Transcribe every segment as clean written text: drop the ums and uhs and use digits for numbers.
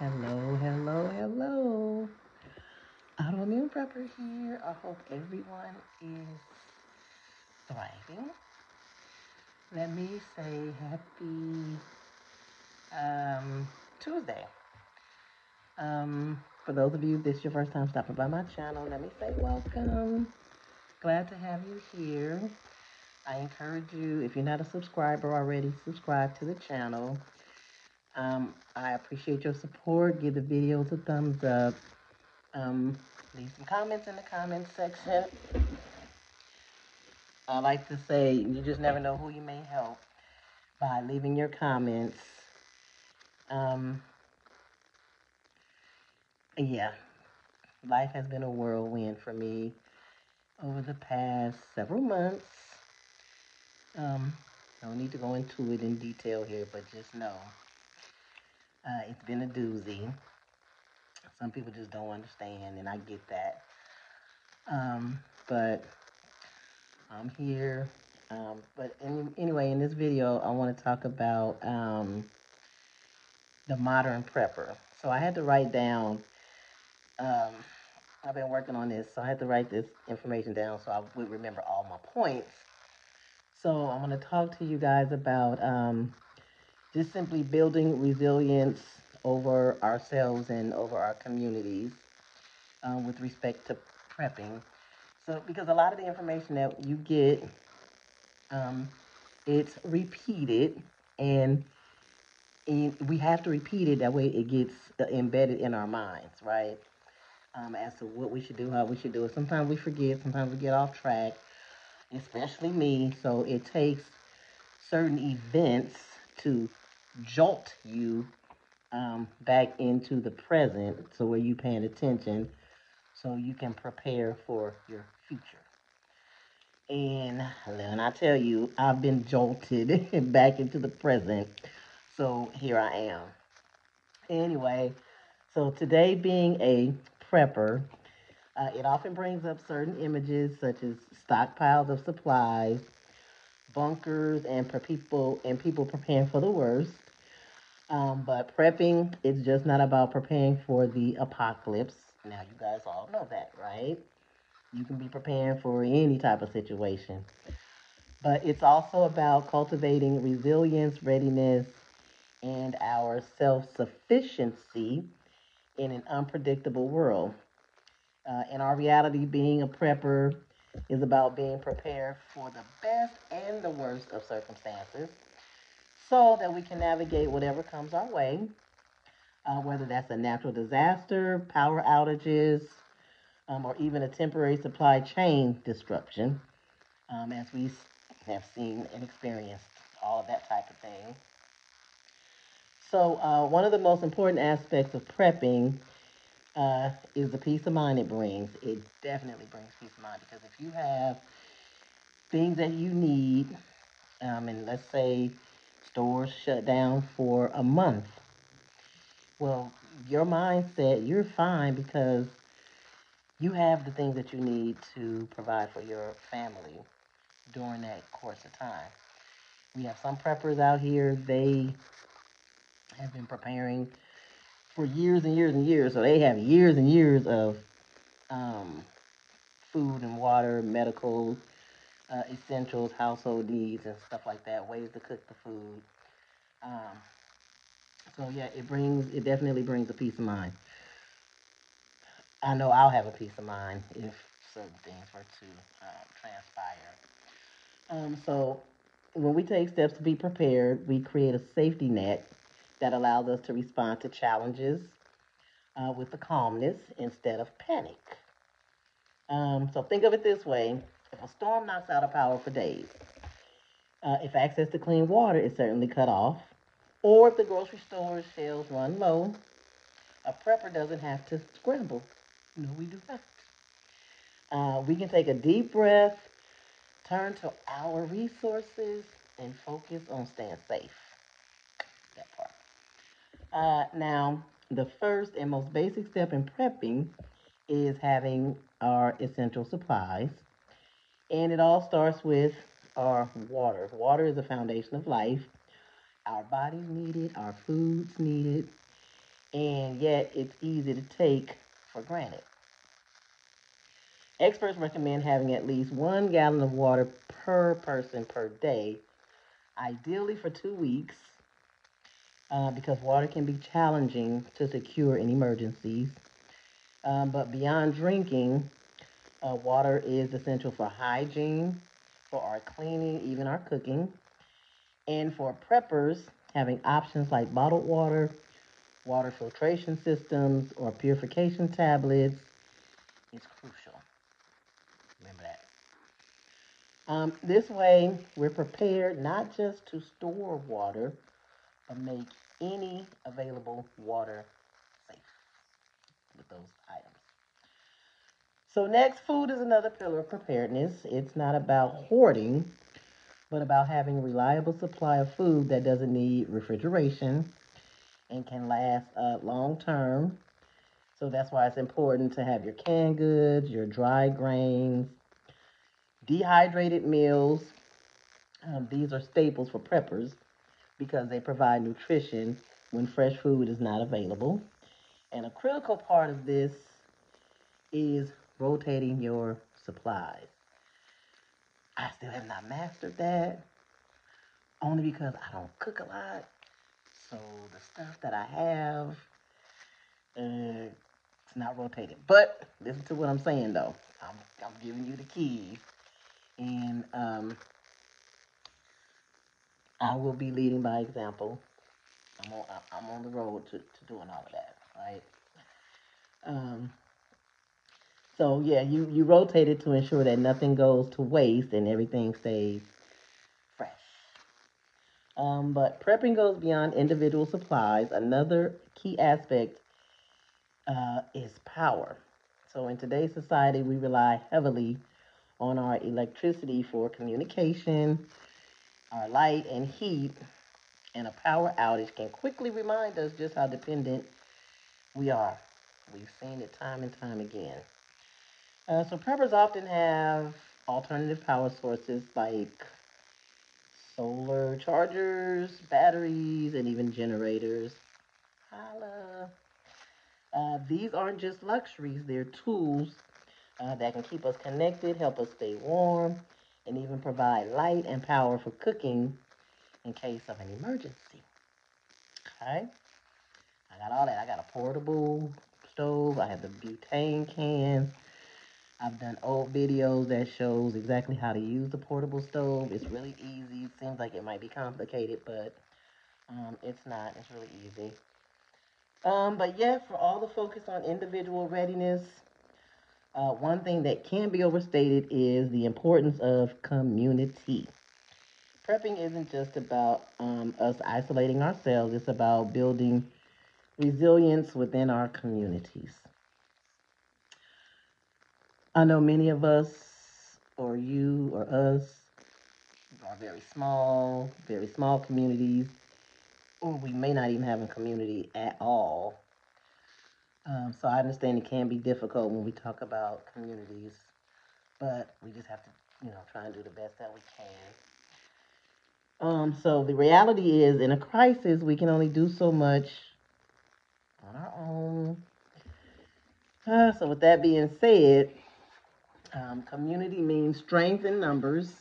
Hello, hello, hello. Autoimmune Prepper here. I hope everyone is thriving. Let me say happy Tuesday. For those of you, this is your first time stopping by my channel, let me say welcome. Glad to have you here. I encourage you, if you're not a subscriber already, subscribe to the channel. I appreciate your support. Give the videos a thumbs up. Leave some comments in the comments section. I like to say you just never know who you may help by leaving your comments. Um, yeah, life has been a whirlwind for me over the past several months. Um, no need to go into it in detail here, but just know it's been a doozy. Some people just don't understand, and I get that. But I'm here. Anyway, in this video, I want to talk about the modern prepper. So I had to write down. Um, I've been working on this, so I had to write this information down so I would remember all my points. So I'm going to talk to you guys about just simply building resilience over ourselves and over our communities with respect to prepping. So because a lot of the information that you get, um, it's repeated, and we have to repeat it that way it gets embedded in our minds, right? As to what we should do, how we should do it. Sometimes we forget, sometimes we get off track, especially me. So it takes certain events to jolt you back into the present, so where you paying attention, so you can prepare for your future. And I tell you, I've been jolted back into the present. So here I am. Anyway, so today being a prepper, it often brings up certain images such as stockpiles of supplies, bunkers, and people preparing for the worst. But prepping is just not about preparing for the apocalypse. Now you guys all know that, right? You can be preparing for any type of situation. But it's also about cultivating resilience, readiness, and our self-sufficiency in an unpredictable world. In our reality, being a prepper is about being prepared for the best and the worst of circumstances so that we can navigate whatever comes our way, whether that's a natural disaster, power outages, or even a temporary supply chain disruption, as we have seen and experienced all of that type of thing. So, one of the most important aspects of prepping is the peace of mind it brings. It definitely brings peace of mind because if you have things that you need, and let's say stores shut down for a month, well, your mindset, you're fine because you have the things that you need to provide for your family during that course of time. We have some preppers out here, they have been preparing for years and years and years, so they have years and years of um, food and water, medical essentials, household needs, and stuff like that, ways to cook the food. Um, so yeah, it definitely brings a peace of mind. I know I'll have a peace of mind if certain things were to transpire. So when we take steps to be prepared, we create a safety net that allows us to respond to challenges with the calmness instead of panic. So think of it this way: if a storm knocks out a power for days, if access to clean water is certainly cut off, or if the grocery store shelves run low, a prepper doesn't have to scramble. No, we do not. We can take a deep breath, turn to our resources, and focus on staying safe. That part. Now, the first and most basic step in prepping is having our essential supplies. And it all starts with our water. Water is the foundation of life. Our bodies need it, our foods need it, and yet it's easy to take for granted. Experts recommend having at least 1 gallon of water per person per day, ideally for 2 weeks, because water can be challenging to secure in emergencies. But beyond drinking, water is essential for hygiene, for our cleaning, even our cooking. And for preppers, having options like bottled water, water filtration systems, or purification tablets is crucial. Remember that. This way, we're prepared not just to store water, but make any available water safe with those items. So, next, food is another pillar of preparedness. It's not about hoarding, but about having a reliable supply of food that doesn't need refrigeration and can last long term. So, that's why it's important to have your canned goods, your dry grains, dehydrated meals. These are staples for preppers because they provide nutrition when fresh food is not available. And a critical part of this is rotating your supplies. I still have not mastered that, only because I don't cook a lot. So the stuff that I have, it's not rotated. But listen to what I'm saying though. I'm giving you the keys, and I will be leading by example. I'm on the road to doing all of that, right? Um, so yeah, you rotate it to ensure that nothing goes to waste and everything stays fresh. But prepping goes beyond individual supplies. Another key aspect is power. So in today's society, we rely heavily on our electricity for communication, our light and heat, and a power outage can quickly remind us just how dependent we are. We've seen it time and time again. So preppers often have alternative power sources like solar chargers, batteries, and even generators. Holla. These aren't just luxuries, they're tools that can keep us connected, help us stay warm, and even provide light and power for cooking in case of an emergency. Okay? I got all that. I got a portable stove. I have the butane cans. I've done old videos that shows exactly how to use the portable stove. It's really easy. It seems like it might be complicated, but it's not. It's really easy. But yeah, for all the focus on individual readiness, one thing that can be overstated is the importance of community. Prepping isn't just about us isolating ourselves, it's about building resilience within our communities. I know many of us, or you, or us, are very small communities, or we may not even have a community at all. So I understand it can be difficult when we talk about communities, but we just have to, try and do the best that we can. So the reality is, in a crisis, we can only do so much on our own. So with that being said, community means strength in numbers.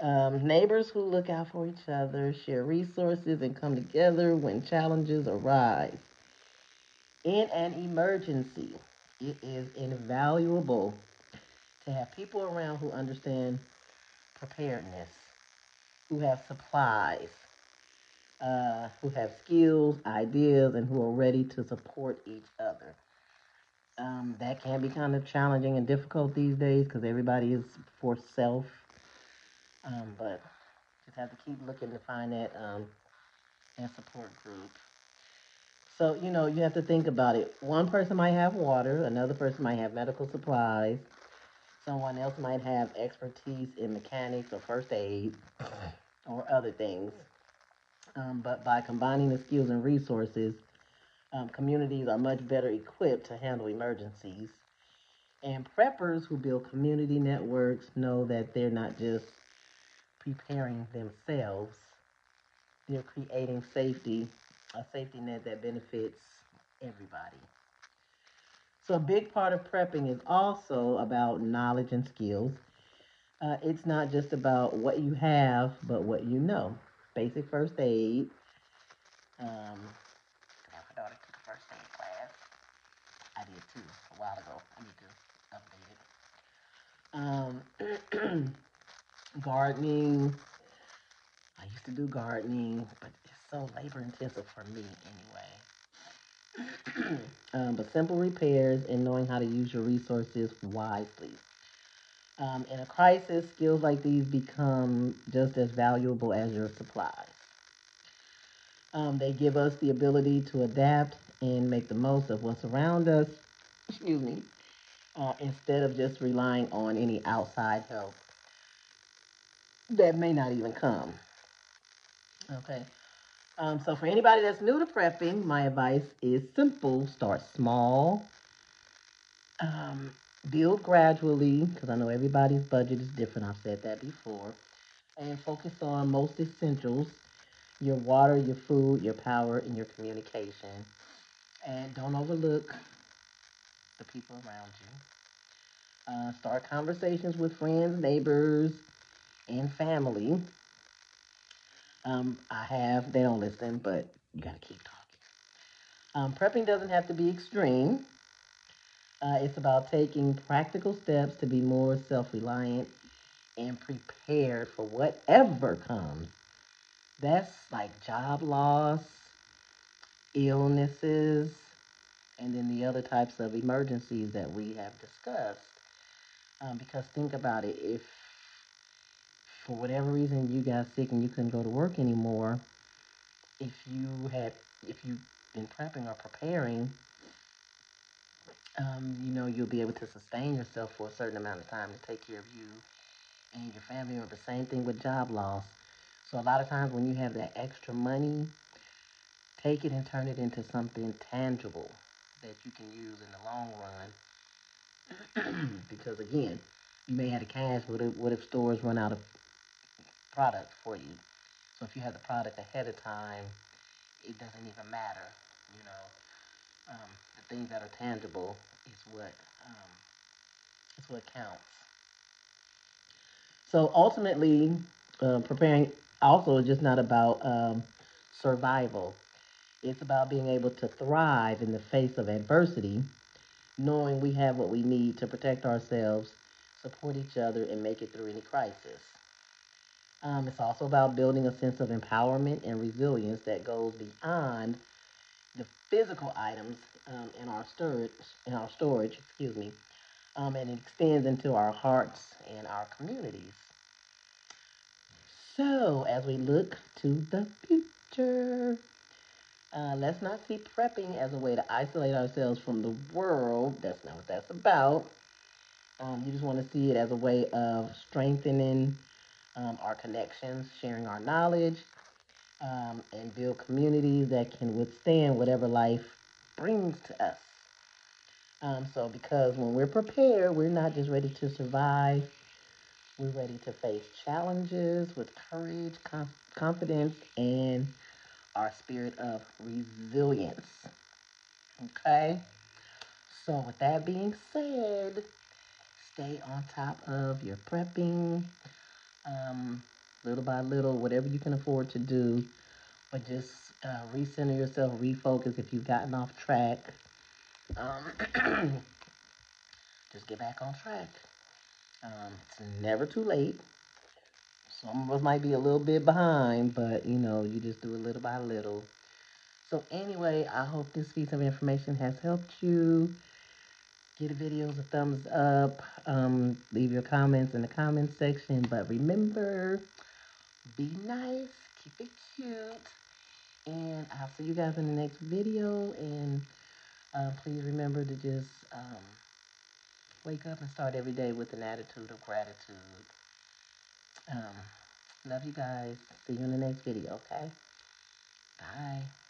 Neighbors who look out for each other, share resources, and come together when challenges arise. In an emergency, it is invaluable to have people around who understand preparedness, who have supplies, who have skills, ideas, and who are ready to support each other. That can be kind of challenging and difficult these days because everybody is for self. But just have to keep looking to find that support group. So, you have to think about it. One person might have water, another person might have medical supplies, someone else might have expertise in mechanics or first aid or other things. But by combining the skills and resources, communities are much better equipped to handle emergencies. And preppers who build community networks know that they're not just preparing themselves, they're creating safety a safety net that benefits everybody. So, a big part of prepping is also about knowledge and skills. It's not just about what you have, but what you know. Basic first aid. My daughter took a first aid class. I did too a while ago. I need to update it. Gardening. I used to do gardening, but it's so labor intensive for me anyway. But simple repairs and knowing how to use your resources wisely. In a crisis, skills like these become just as valuable as your supplies. They give us the ability to adapt and make the most of what's around us, excuse me, instead of just relying on any outside help that may not even come. Okay. So for anybody that's new to prepping, my advice is simple. Start small. Um, Build gradually, because I know everybody's budget is different. I've said that before. And focus on most essentials: your water, your food, your power, and your communication. And don't overlook the people around you. Start conversations with friends, neighbors, and family. They don't listen, but you got to keep talking. Prepping doesn't have to be extreme. It's about taking practical steps to be more self reliant and prepared for whatever comes. That's like job loss, illnesses, and then the other types of emergencies that we have discussed. Because think about it, if for whatever reason you got sick and you couldn't go to work anymore, if you had, if you've been prepping or preparing, you'll be able to sustain yourself for a certain amount of time to take care of you and your family member. Same thing with job loss. So a lot of times when you have that extra money, take it and turn it into something tangible that you can use in the long run. Because again, you may have the cash, but what if stores run out of product for you? So if you have the product ahead of time, it doesn't even matter. You know, the things that are tangible um, is what counts. So ultimately, preparing also is just not about survival. It's about being able to thrive in the face of adversity, knowing we have what we need to protect ourselves, support each other, and make it through any crisis. It's also about building a sense of empowerment and resilience that goes beyond the physical items in our storage, and it extends into our hearts and our communities. So, as we look to the future, let's not see prepping as a way to isolate ourselves from the world. That's not what that's about. You just want to see it as a way of strengthening our connections, sharing our knowledge, and build communities that can withstand whatever life brings to us. Because when we're prepared, we're not just ready to survive, we're ready to face challenges with courage, confidence, and our spirit of resilience. Okay? So, with that being said, stay on top of your prepping, um, little by little, whatever you can afford to do, but just recenter yourself, refocus if you've gotten off track. Um, just get back on track. It's never too late. Some of us might be a little bit behind, but you just do it little by little. So anyway, I hope this piece of information has helped you. Give the videos a thumbs up. Leave your comments in the comments section. But remember, be nice, keep it cute, and I'll see you guys in the next video. And please remember to just wake up and start every day with an attitude of gratitude. Um, Love you guys. See you in the next video, okay? Bye.